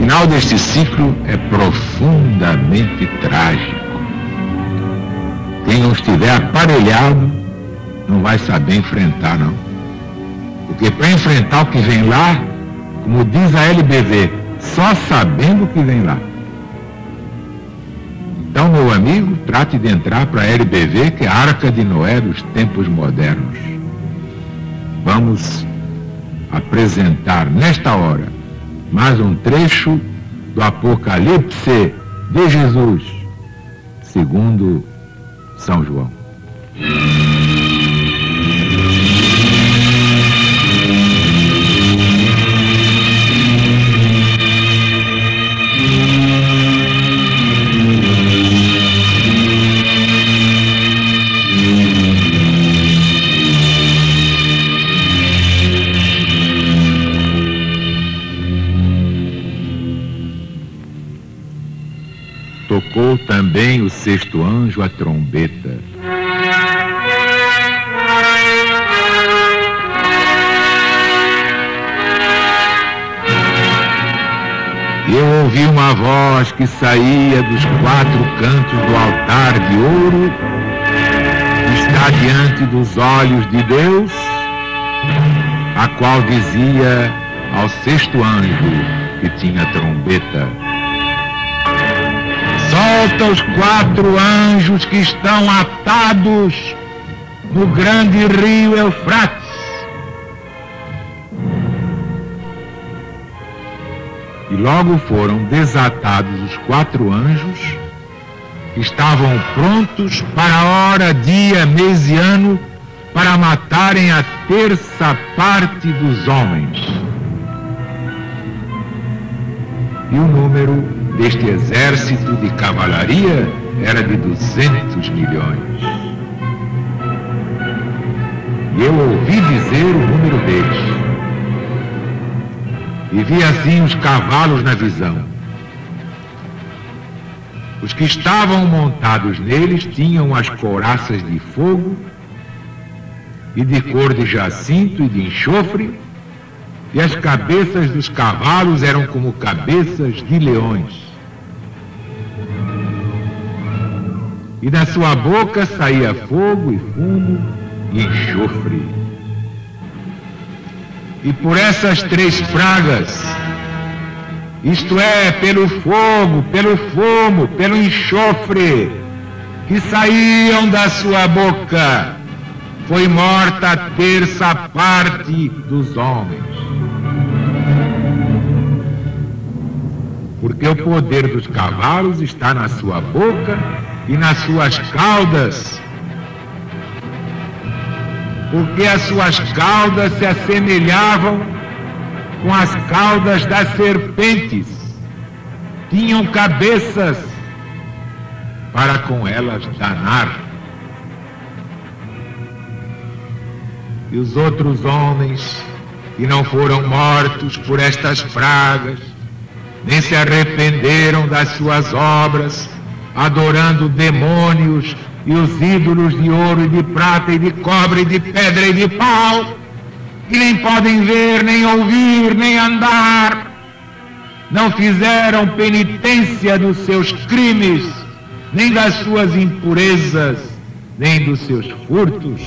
final deste ciclo é profundamente trágico. Quem não estiver aparelhado não vai saber enfrentar, não. Porque para enfrentar o que vem lá, como diz a LBV, só sabendo o que vem lá. Então, meu amigo, trate de entrar para a LBV, que é a Arca de Noé dos tempos modernos. Vamos apresentar nesta hora mais um trecho do Apocalipse de Jesus, segundo São João. Tocou também o sexto anjo a trombeta. E eu ouvi uma voz que saía dos quatro cantos do altar de ouro, que está diante dos olhos de Deus, a qual dizia ao sexto anjo que tinha a trombeta: solta os quatro anjos que estão atados no grande rio Eufrates. E logo foram desatados os quatro anjos que estavam prontos para a hora, dia, mês e ano para matarem a terça parte dos homens. E o número deste exército de cavalaria era de 200 milhões. E eu ouvi dizer o número deles. E vi assim os cavalos na visão. Os que estavam montados neles tinham as couraças de fogo e de cor de jacinto e de enxofre, e as cabeças dos cavalos eram como cabeças de leões. E da sua boca saía fogo e fumo e enxofre. E por essas três pragas, isto é, pelo fogo, pelo fumo, pelo enxofre, que saíam da sua boca, foi morta a terça parte dos homens. Porque o poder dos cavalos está na sua boca e nas suas caudas, porque as suas caudas se assemelhavam com as caudas das serpentes, tinham cabeças para com elas danar. E os outros homens que não foram mortos por estas pragas, nem se arrependeram das suas obras, adorando demônios e os ídolos de ouro e de prata e de cobre e de pedra e de pau, que nem podem ver, nem ouvir, nem andar, não fizeram penitência dos seus crimes, nem das suas impurezas, nem dos seus furtos.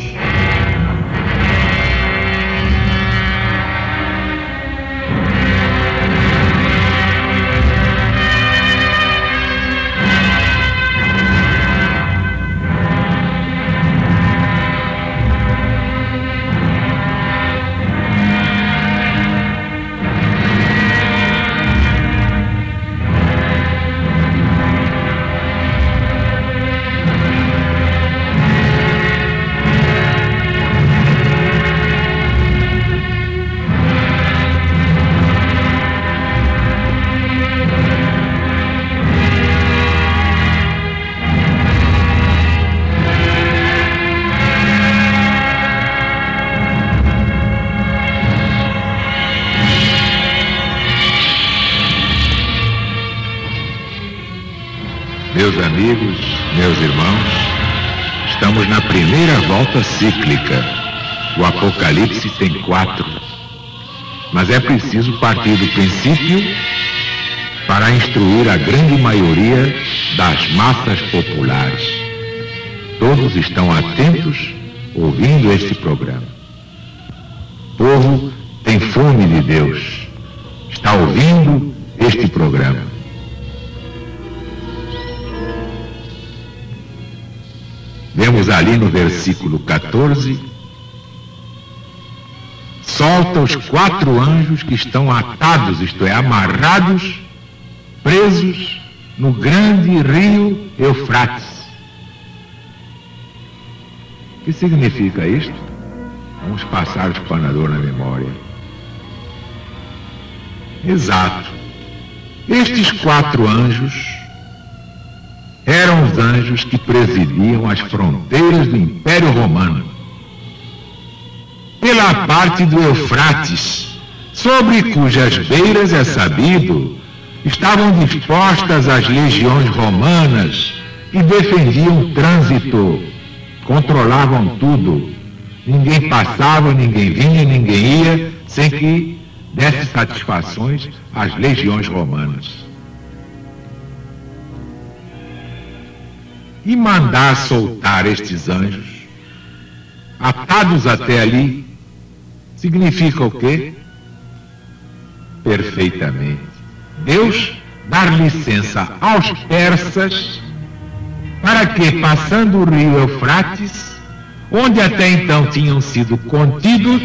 Meus amigos, meus irmãos, estamos na primeira volta cíclica. O Apocalipse tem 4. Mas é preciso partir do princípio para instruir a grande maioria das massas populares. Todos estão atentos, ouvindo este programa. O povo tem fome de Deus, está ouvindo este programa. Vemos ali no versículo 14, solta os 4 anjos que estão atados, isto é, amarrados, presos no grande rio Eufrates. O que significa isto? Vamos passar o espanador na memória. Exato. Estes 4 anjos eram os anjos que presidiam as fronteiras do Império Romano. Pela parte do Eufrates, sobre cujas beiras, é sabido, estavam dispostas as legiões romanas que defendiam o trânsito, controlavam tudo. Ninguém passava, ninguém vinha, ninguém ia, sem que desse satisfações às legiões romanas. E mandar soltar estes anjos, atados até ali, significa o quê? Perfeitamente. Deus dar licença aos persas para que, passando o rio Eufrates, onde até então tinham sido contidos,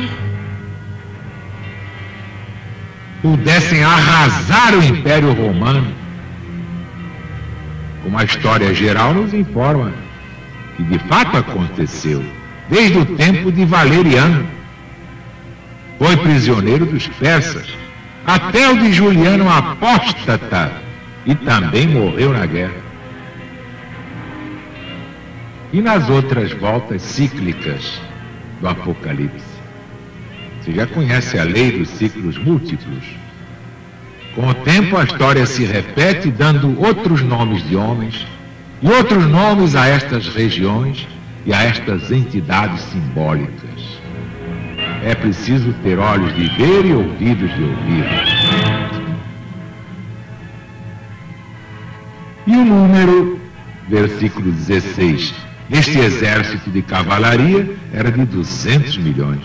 pudessem arrasar o Império Romano, como a história geral nos informa que de fato aconteceu, desde o tempo de Valeriano. Foi prisioneiro dos persas, até o de Juliano apóstata, e também morreu na guerra. E nas outras voltas cíclicas do Apocalipse? Você já conhece a lei dos ciclos múltiplos. Com o tempo a história se repete, dando outros nomes de homens e outros nomes a estas regiões e a estas entidades simbólicas. É preciso ter olhos de ver e ouvidos de ouvir. E o número, versículo 16, deste exército de cavalaria era de 200 milhões.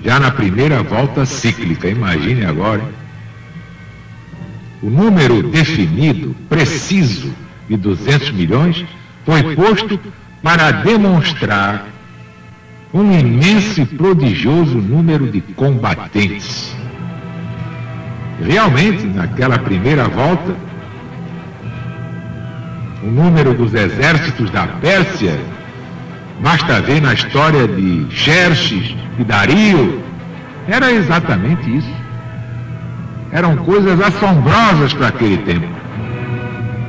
Já na primeira volta cíclica, imagine agora, hein? O número definido, preciso, de 200 milhões, foi posto para demonstrar um imenso e prodigioso número de combatentes. Realmente, naquela primeira volta, o número dos exércitos da Pérsia, basta ver na história de Xerxes e Dario, era exatamente isso. Eram coisas assombrosas para aquele tempo.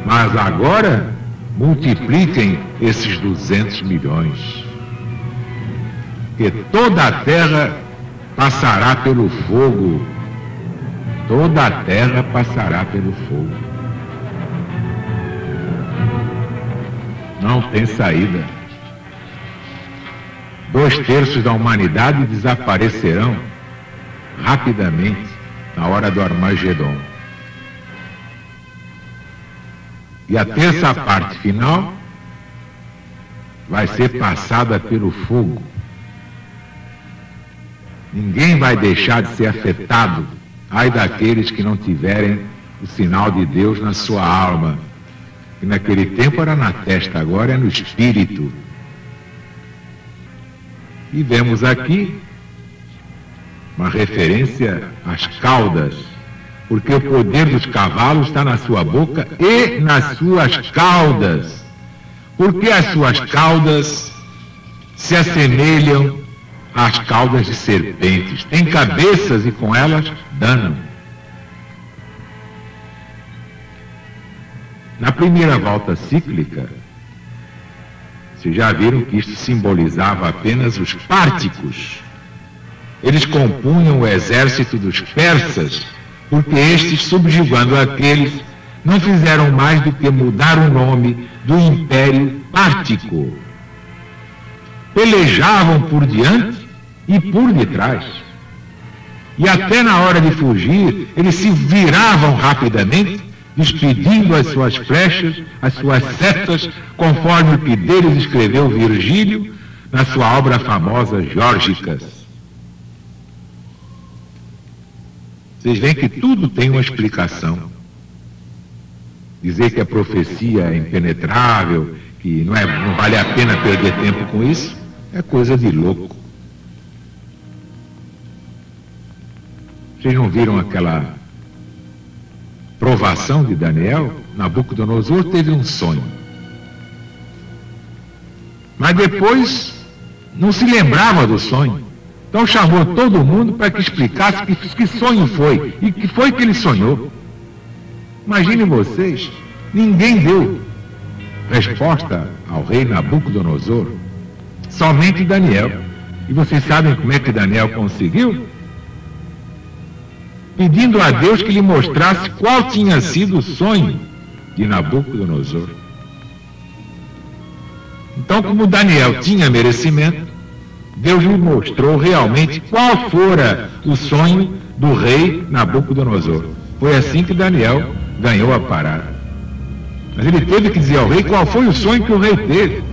Mas agora, multipliquem esses 200 milhões. Que toda a terra passará pelo fogo. Toda a terra passará pelo fogo. Não tem saída. 2/3 da humanidade desaparecerão rapidamente na hora do Armagedon. E a terça parte final vai ser passada pelo fogo. Ninguém vai deixar de ser afetado, ai daqueles que não tiverem o sinal de Deus na sua alma. Que naquele tempo era na testa, agora é no espírito. E vemos aqui uma referência às caudas, porque o poder dos cavalos está na sua boca e nas suas caudas. Porque as suas caudas se assemelham às caudas de serpentes. Têm cabeças e com elas danam. Na primeira volta cíclica, vocês já viram que isto simbolizava apenas os párticos. Eles compunham o exército dos persas, porque estes, subjugando aqueles, não fizeram mais do que mudar o nome do Império Pártico. Pelejavam por diante e por detrás. e até na hora de fugir, eles se viravam rapidamente, despedindo as suas flechas, as suas setas, conforme o que deles escreveu Virgílio na sua obra famosa Geórgicas. Vocês veem que tudo tem uma explicação. Dizer que a profecia é impenetrável, que não vale a pena perder tempo com isso, é coisa de louco. Vocês não viram aquela provação de Daniel? Nabucodonosor teve um sonho. Mas depois não se lembrava do sonho. Então chamou todo mundo para que explicasse que sonho foi e que foi que ele sonhou. Imaginem vocês, ninguém deu resposta ao rei Nabucodonosor, somente Daniel. E vocês sabem como é que Daniel conseguiu? Pedindo a Deus que lhe mostrasse qual tinha sido o sonho de Nabucodonosor. Então, como Daniel tinha merecimento, Deus lhe mostrou realmente qual fora o sonho do rei Nabucodonosor. Foi assim que Daniel ganhou a parada. Mas ele teve que dizer ao rei qual foi o sonho que o rei teve.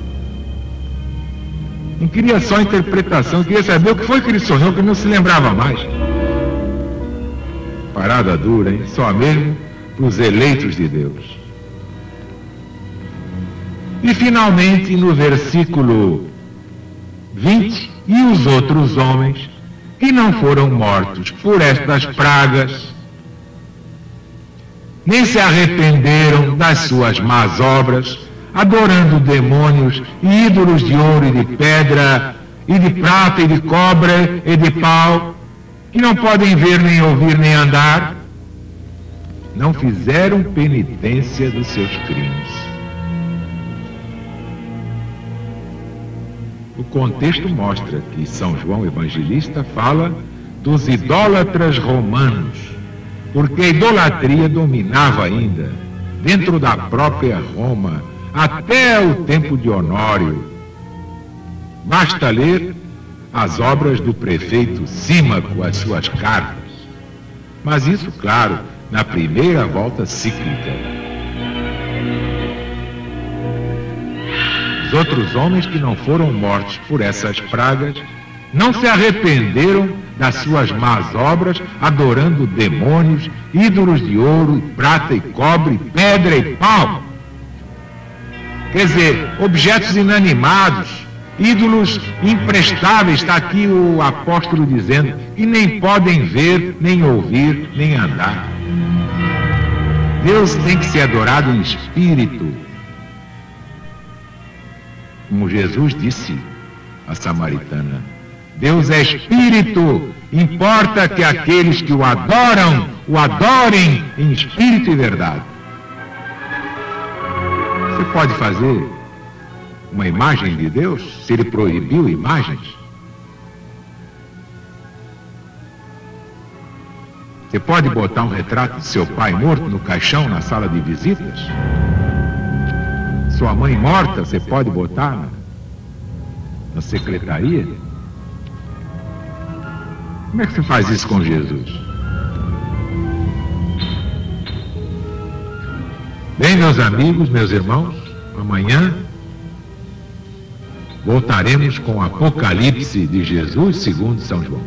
Não queria só interpretação, queria saber o que foi que ele sonhou, que ele não se lembrava mais. Parada dura, hein? Só mesmo para os eleitos de Deus. E finalmente, no versículo 20, e os outros homens que não foram mortos por estas pragas, nem se arrependeram das suas más obras, adorando demônios e ídolos de ouro e de pedra, e de prata e de cobre e de pau, que não podem ver, nem ouvir, nem andar, não fizeram penitência dos seus crimes. O contexto mostra que São João Evangelista fala dos idólatras romanos, porque a idolatria dominava ainda, dentro da própria Roma, até o tempo de Honório. Basta ler as obras do prefeito Símaco, as suas cartas. Mas isso, claro, na primeira volta cíclica. Os outros homens que não foram mortos por essas pragas não se arrependeram das suas más obras, adorando demônios, ídolos de ouro, prata e cobre, pedra e pau. Quer dizer, objetos inanimados, ídolos imprestáveis, está aqui o apóstolo dizendo, que nem podem ver, nem ouvir, nem andar. Deus tem que ser adorado em espírito. Como Jesus disse à samaritana, Deus é espírito, importa que aqueles que o adorem em espírito e verdade. Você pode fazer uma imagem de Deus, se ele proibiu imagens? Você pode botar um retrato de seu pai morto no caixão na sala de visitas? Sua mãe morta, você pode botar na secretaria? Como é que você faz isso com Jesus? Bem, meus amigos, meus irmãos, amanhã voltaremos com o Apocalipse de Jesus segundo São João.